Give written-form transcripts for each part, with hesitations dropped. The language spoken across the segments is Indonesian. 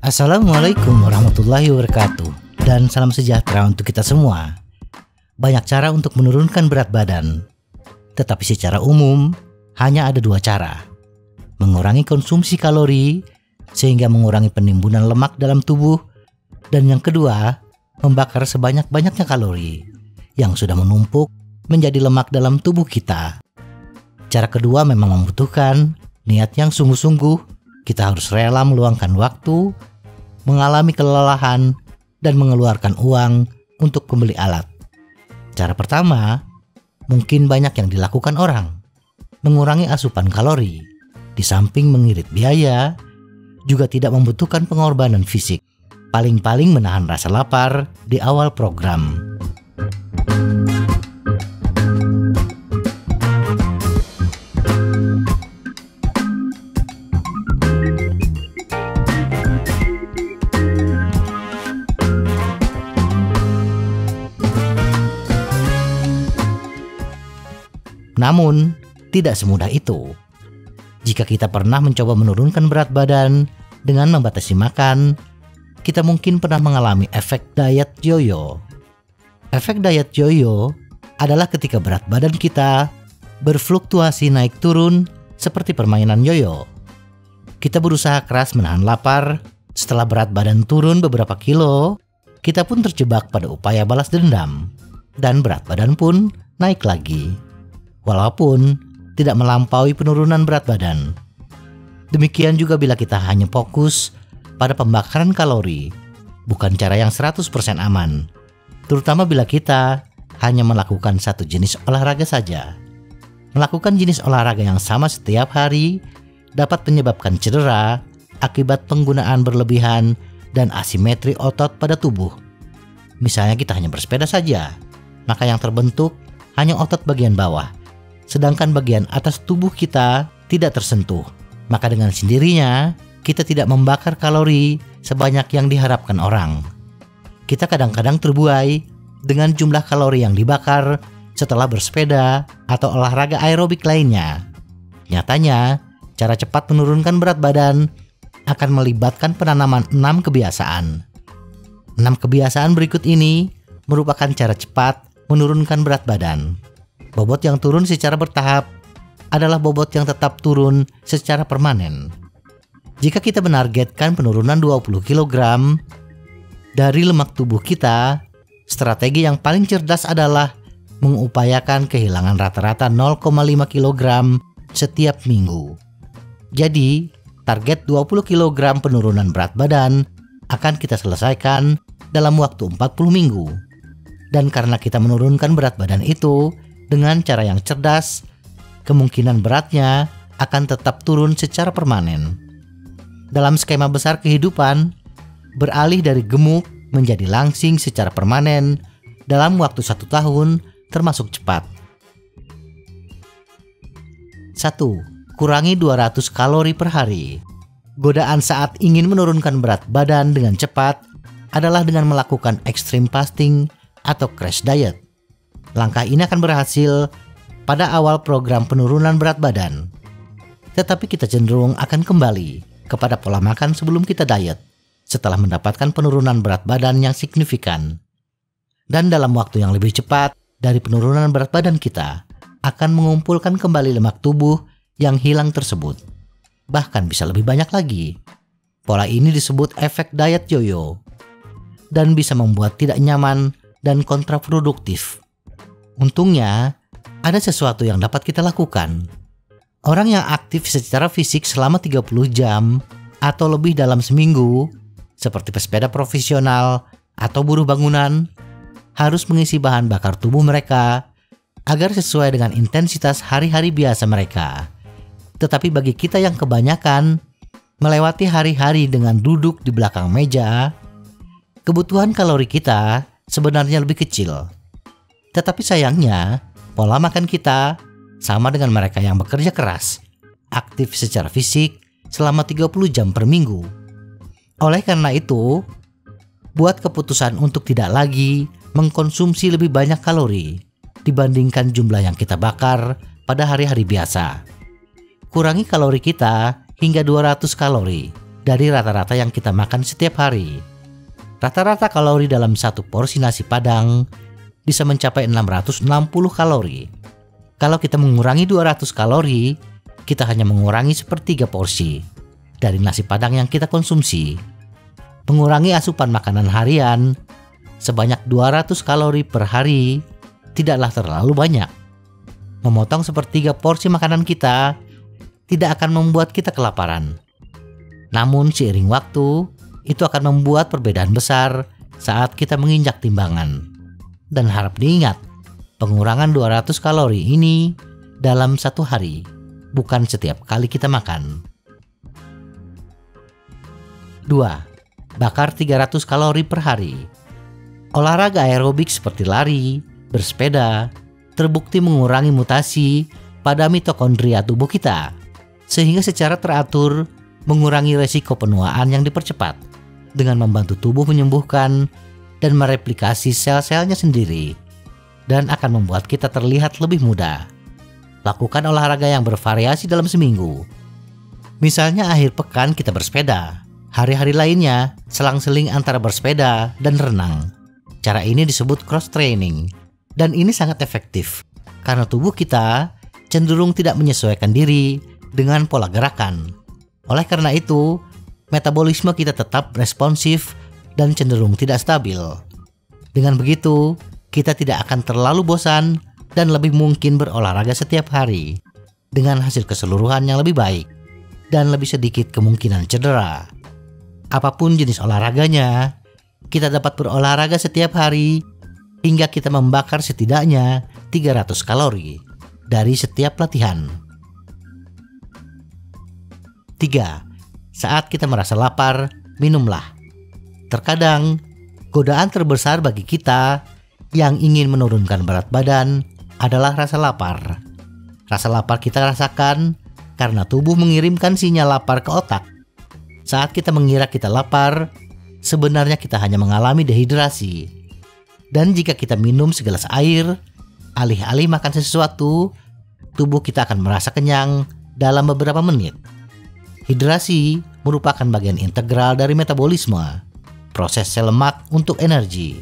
Assalamualaikum warahmatullahi wabarakatuh, dan salam sejahtera untuk kita semua. Banyak cara untuk menurunkan berat badan, tetapi secara umum hanya ada dua cara. Mengurangi konsumsi kalori sehingga mengurangi penimbunan lemak dalam tubuh, dan yang kedua, membakar sebanyak-banyaknya kalori yang sudah menumpuk menjadi lemak dalam tubuh kita. Cara kedua memang membutuhkan niat yang sungguh-sungguh. Kita harus rela meluangkan waktu, mengalami kelelahan, dan mengeluarkan uang untuk membeli alat. Cara pertama, mungkin banyak yang dilakukan orang. Mengurangi asupan kalori, di samping mengirit biaya, juga tidak membutuhkan pengorbanan fisik. Paling-paling menahan rasa lapar di awal program. Namun, tidak semudah itu. Jika kita pernah mencoba menurunkan berat badan dengan membatasi makan, kita mungkin pernah mengalami efek diet yoyo. Efek diet yoyo adalah ketika berat badan kita berfluktuasi naik turun seperti permainan yoyo. Kita berusaha keras menahan lapar, setelah berat badan turun beberapa kilo, kita pun terjebak pada upaya balas dendam, dan berat badan pun naik lagi. Walaupun tidak melampaui penurunan berat badan. Demikian juga bila kita hanya fokus pada pembakaran kalori, bukan cara yang 100% aman. Terutama bila kita hanya melakukan satu jenis olahraga saja. Melakukan jenis olahraga yang sama setiap hari dapat menyebabkan cedera akibat penggunaan berlebihan dan asimetri otot pada tubuh. Misalnya kita hanya bersepeda saja, maka yang terbentuk hanya otot bagian bawah, sedangkan bagian atas tubuh kita tidak tersentuh. Maka dengan sendirinya kita tidak membakar kalori sebanyak yang diharapkan orang. Kita kadang-kadang terbuai dengan jumlah kalori yang dibakar setelah bersepeda atau olahraga aerobik lainnya. Nyatanya, cara cepat menurunkan berat badan akan melibatkan penanaman 6 kebiasaan. 6 kebiasaan berikut ini merupakan cara cepat menurunkan berat badan. Bobot yang turun secara bertahap adalah bobot yang tetap turun secara permanen. Jika kita menargetkan penurunan 20 kg dari lemak tubuh kita, strategi yang paling cerdas adalah mengupayakan kehilangan rata-rata 0,5 kg setiap minggu. Jadi, target 20 kg penurunan berat badan akan kita selesaikan dalam waktu 40 minggu. Dan karena kita menurunkan berat badan itu dengan cara yang cerdas, kemungkinan beratnya akan tetap turun secara permanen. Dalam skema besar kehidupan, beralih dari gemuk menjadi langsing secara permanen dalam waktu 1 tahun termasuk cepat. 1. Kurangi 200 kalori per hari. Godaan saat ingin menurunkan berat badan dengan cepat adalah dengan melakukan extreme fasting atau crash diet. Langkah ini akan berhasil pada awal program penurunan berat badan. Tetapi kita cenderung akan kembali kepada pola makan sebelum kita diet setelah mendapatkan penurunan berat badan yang signifikan. Dan dalam waktu yang lebih cepat dari penurunan berat badan kita akan mengumpulkan kembali lemak tubuh yang hilang tersebut. Bahkan bisa lebih banyak lagi. Pola ini disebut efek diet yoyo dan bisa membuat tidak nyaman dan kontraproduktif. Untungnya, ada sesuatu yang dapat kita lakukan. Orang yang aktif secara fisik selama 30 jam atau lebih dalam seminggu, seperti pesepeda profesional atau buruh bangunan, harus mengisi bahan bakar tubuh mereka agar sesuai dengan intensitas hari-hari biasa mereka. Tetapi bagi kita yang kebanyakan melewati hari-hari dengan duduk di belakang meja, kebutuhan kalori kita sebenarnya lebih kecil. Tetapi sayangnya, pola makan kita sama dengan mereka yang bekerja keras, aktif secara fisik selama 30 jam per minggu. Oleh karena itu, buat keputusan untuk tidak lagi mengkonsumsi lebih banyak kalori dibandingkan jumlah yang kita bakar pada hari-hari biasa. kurangi kalori kita hingga 200 kalori dari rata-rata yang kita makan setiap hari. Rata-rata kalori dalam satu porsi nasi Padang bisa mencapai 660 kalori. Kalau kita mengurangi 200 kalori, kita hanya mengurangi sepertiga porsi dari nasi Padang yang kita konsumsi. Mengurangi asupan makanan harian sebanyak 200 kalori per hari tidaklah terlalu banyak. Memotong sepertiga porsi makanan kita tidak akan membuat kita kelaparan. Namun seiring waktu, itu akan membuat perbedaan besar saat kita menginjak timbangan. Dan harap diingat, pengurangan 200 kalori ini dalam satu hari, bukan setiap kali kita makan. 2. Bakar 300 kalori per hari. Olahraga aerobik seperti lari, bersepeda, terbukti mengurangi mutasi pada mitokondria tubuh kita, sehingga secara teratur mengurangi resiko penuaan yang dipercepat dengan membantu tubuh menyembuhkan dan mereplikasi sel-selnya sendiri, dan akan membuat kita terlihat lebih muda. Lakukan olahraga yang bervariasi dalam seminggu. Misalnya akhir pekan kita bersepeda, hari-hari lainnya selang-seling antara bersepeda dan renang. Cara ini disebut cross training, dan ini sangat efektif karena tubuh kita cenderung tidak menyesuaikan diri dengan pola gerakan. Oleh karena itu, metabolisme kita tetap responsif dan cenderung tidak stabil. Dengan begitu, kita tidak akan terlalu bosan dan lebih mungkin berolahraga setiap hari dengan hasil keseluruhan yang lebih baik dan lebih sedikit kemungkinan cedera. Apapun jenis olahraganya, kita dapat berolahraga setiap hari hingga kita membakar setidaknya 300 kalori dari setiap latihan. 3. Saat kita merasa lapar, minumlah. Terkadang, godaan terbesar bagi kita yang ingin menurunkan berat badan adalah rasa lapar. Rasa lapar kita rasakan karena tubuh mengirimkan sinyal lapar ke otak. Saat kita mengira kita lapar, sebenarnya kita hanya mengalami dehidrasi. Dan jika kita minum segelas air, alih-alih makan sesuatu, tubuh kita akan merasa kenyang dalam beberapa menit. Hidrasi merupakan bagian integral dari metabolisme, proses sel lemak untuk energi.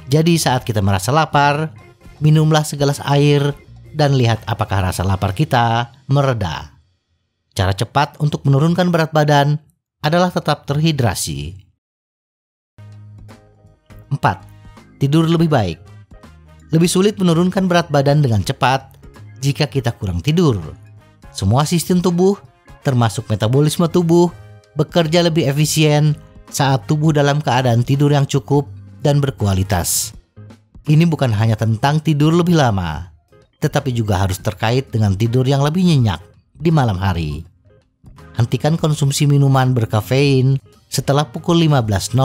Jadi saat kita merasa lapar, minumlah segelas air dan lihat apakah rasa lapar kita mereda. Cara cepat untuk menurunkan berat badan adalah tetap terhidrasi. 4. Tidur lebih baik. Lebih sulit menurunkan berat badan dengan cepat jika kita kurang tidur. Semua sistem tubuh, termasuk metabolisme tubuh, bekerja lebih efisien saat tubuh dalam keadaan tidur yang cukup dan berkualitas. Ini bukan hanya tentang tidur lebih lama, tetapi juga harus terkait dengan tidur yang lebih nyenyak di malam hari. Hentikan konsumsi minuman berkafein setelah pukul 15.00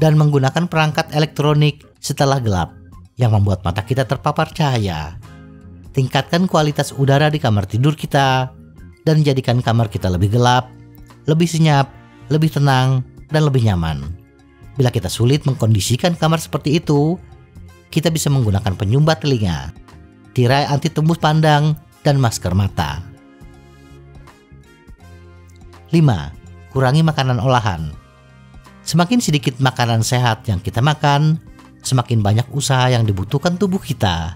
dan menggunakan perangkat elektronik setelah gelap yang membuat mata kita terpapar cahaya. Tingkatkan kualitas udara di kamar tidur kita dan jadikan kamar kita lebih gelap, lebih senyap, lebih tenang, dan lebih nyaman. Bila kita sulit mengkondisikan kamar seperti itu, kita bisa menggunakan penyumbat telinga, tirai anti tembus pandang, dan masker mata. 5. Kurangi makanan olahan. Semakin sedikit makanan sehat yang kita makan, semakin banyak usaha yang dibutuhkan tubuh kita.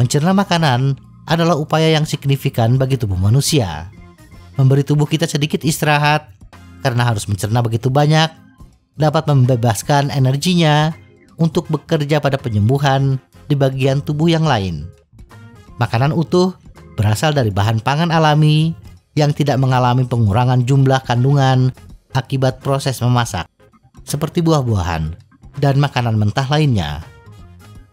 Mencerna makanan adalah upaya yang signifikan bagi tubuh manusia. Memberi tubuh kita sedikit istirahat karena harus mencerna begitu banyak dapat membebaskan energinya untuk bekerja pada penyembuhan di bagian tubuh yang lain. Makanan utuh berasal dari bahan pangan alami yang tidak mengalami pengurangan jumlah kandungan akibat proses memasak, seperti buah-buahan dan makanan mentah lainnya.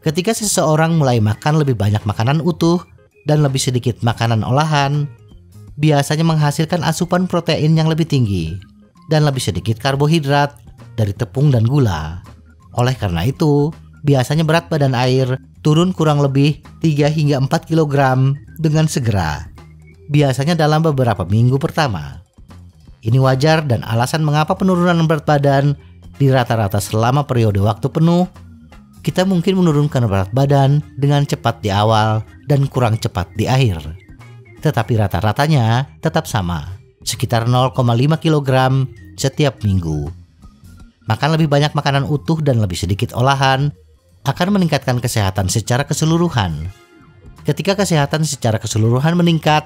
Ketika seseorang mulai makan lebih banyak makanan utuh dan lebih sedikit makanan olahan, biasanya menghasilkan asupan protein yang lebih tinggi dan lebih sedikit karbohidrat dari tepung dan gula. Oleh karena itu, biasanya berat badan air turun kurang lebih 3 hingga 4 kg dengan segera, biasanya dalam beberapa minggu pertama. Ini wajar dan alasan mengapa penurunan berat badan di rata-rata selama periode waktu penuh, kita mungkin menurunkan berat badan dengan cepat di awal dan kurang cepat di akhir. tetapi rata-ratanya tetap sama, sekitar 0,5 kg setiap minggu. Makan lebih banyak makanan utuh dan lebih sedikit olahan akan meningkatkan kesehatan secara keseluruhan. Ketika kesehatan secara keseluruhan meningkat,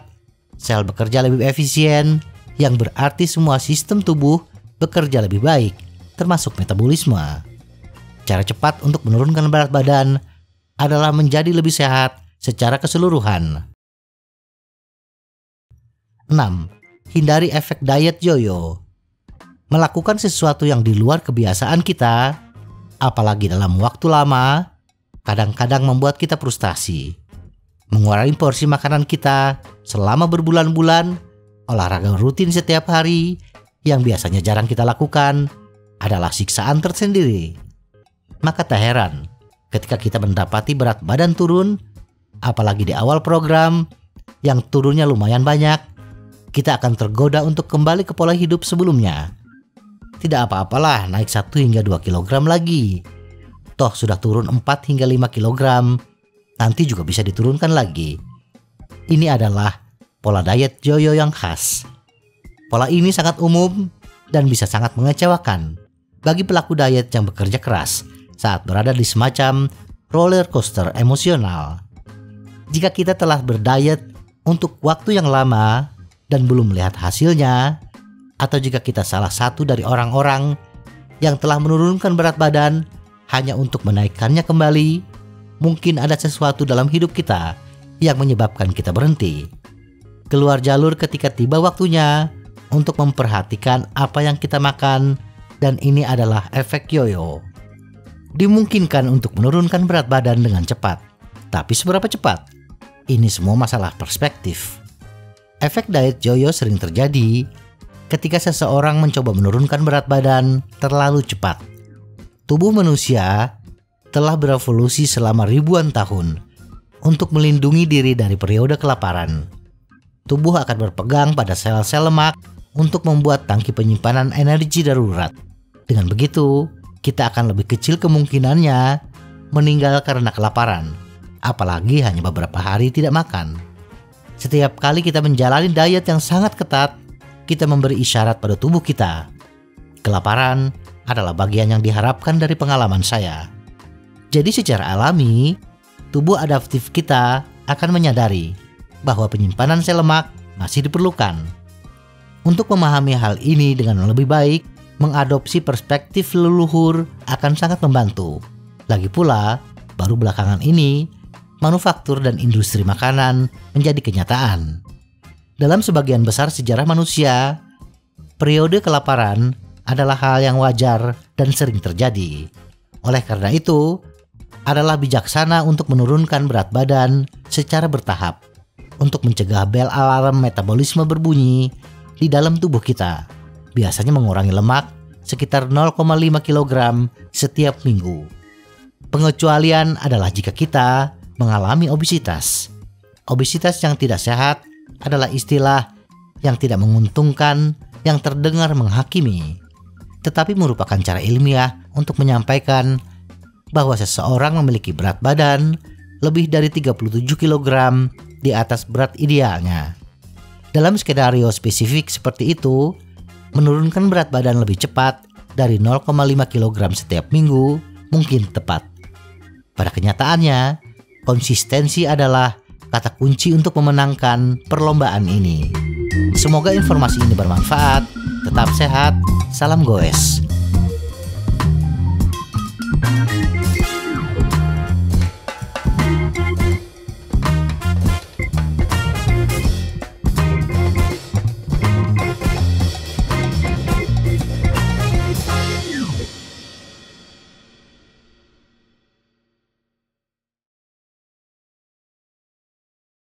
sel bekerja lebih efisien, yang berarti semua sistem tubuh bekerja lebih baik, termasuk metabolisme. Cara cepat untuk menurunkan berat badan adalah menjadi lebih sehat secara keseluruhan. 6. Hindari efek diet yoyo. Melakukan sesuatu yang di luar kebiasaan kita, apalagi dalam waktu lama, kadang-kadang membuat kita frustasi. Mengurangi porsi makanan kita selama berbulan-bulan, olahraga rutin setiap hari yang biasanya jarang kita lakukan adalah siksaan tersendiri. Maka tak heran ketika kita mendapati berat badan turun, apalagi di awal program yang turunnya lumayan banyak, kita akan tergoda untuk kembali ke pola hidup sebelumnya. Tidak apa-apalah naik 1 hingga 2 kg lagi. Toh sudah turun 4 hingga 5 kg, nanti juga bisa diturunkan lagi. Ini adalah pola diet yoyo yang khas. Pola ini sangat umum dan bisa sangat mengecewakan bagi pelaku diet yang bekerja keras saat berada di semacam roller coaster emosional. Jika kita telah berdiet untuk waktu yang lama dan belum melihat hasilnya, atau jika kita salah satu dari orang-orang yang telah menurunkan berat badan hanya untuk menaikkannya kembali, mungkin ada sesuatu dalam hidup kita yang menyebabkan kita berhenti. Keluar jalur ketika tiba waktunya untuk memperhatikan apa yang kita makan, dan ini adalah efek yoyo. Dimungkinkan untuk menurunkan berat badan dengan cepat, tapi seberapa cepat? Ini semua masalah perspektif. Efek diet yoyo sering terjadi ketika seseorang mencoba menurunkan berat badan terlalu cepat. Tubuh manusia telah berevolusi selama ribuan tahun untuk melindungi diri dari periode kelaparan. Tubuh akan berpegang pada sel-sel lemak untuk membuat tangki penyimpanan energi darurat. Dengan begitu, kita akan lebih kecil kemungkinannya meninggal karena kelaparan, apalagi hanya beberapa hari tidak makan. Setiap kali kita menjalani diet yang sangat ketat, kita memberi isyarat pada tubuh kita. Kelaparan adalah bagian yang diharapkan dari pengalaman saya. Jadi secara alami, tubuh adaptif kita akan menyadari bahwa penyimpanan sel lemak masih diperlukan. Untuk memahami hal ini dengan lebih baik, mengadopsi perspektif leluhur akan sangat membantu. Lagi pula, baru belakangan ini, manufaktur dan industri makanan menjadi kenyataan. Dalam sebagian besar sejarah manusia, periode kelaparan adalah hal yang wajar dan sering terjadi. Oleh karena itu, adalah bijaksana untuk menurunkan berat badan secara bertahap untuk mencegah bel alarm metabolisme berbunyi di dalam tubuh kita. Biasanya mengurangi lemak sekitar 0,5 kg setiap minggu. Pengecualian adalah jika kita mengalami obesitas. Obesitas yang tidak sehat adalah istilah yang tidak menguntungkan yang terdengar menghakimi, tetapi merupakan cara ilmiah untuk menyampaikan bahwa seseorang memiliki berat badan lebih dari 37 kg di atas berat idealnya. Dalam skenario spesifik seperti itu, menurunkan berat badan lebih cepat dari 0,5 kg setiap minggu mungkin tepat. Pada kenyataannya, konsistensi adalah kata kunci untuk memenangkan perlombaan ini. Semoga informasi ini bermanfaat. Tetap sehat, salam goes.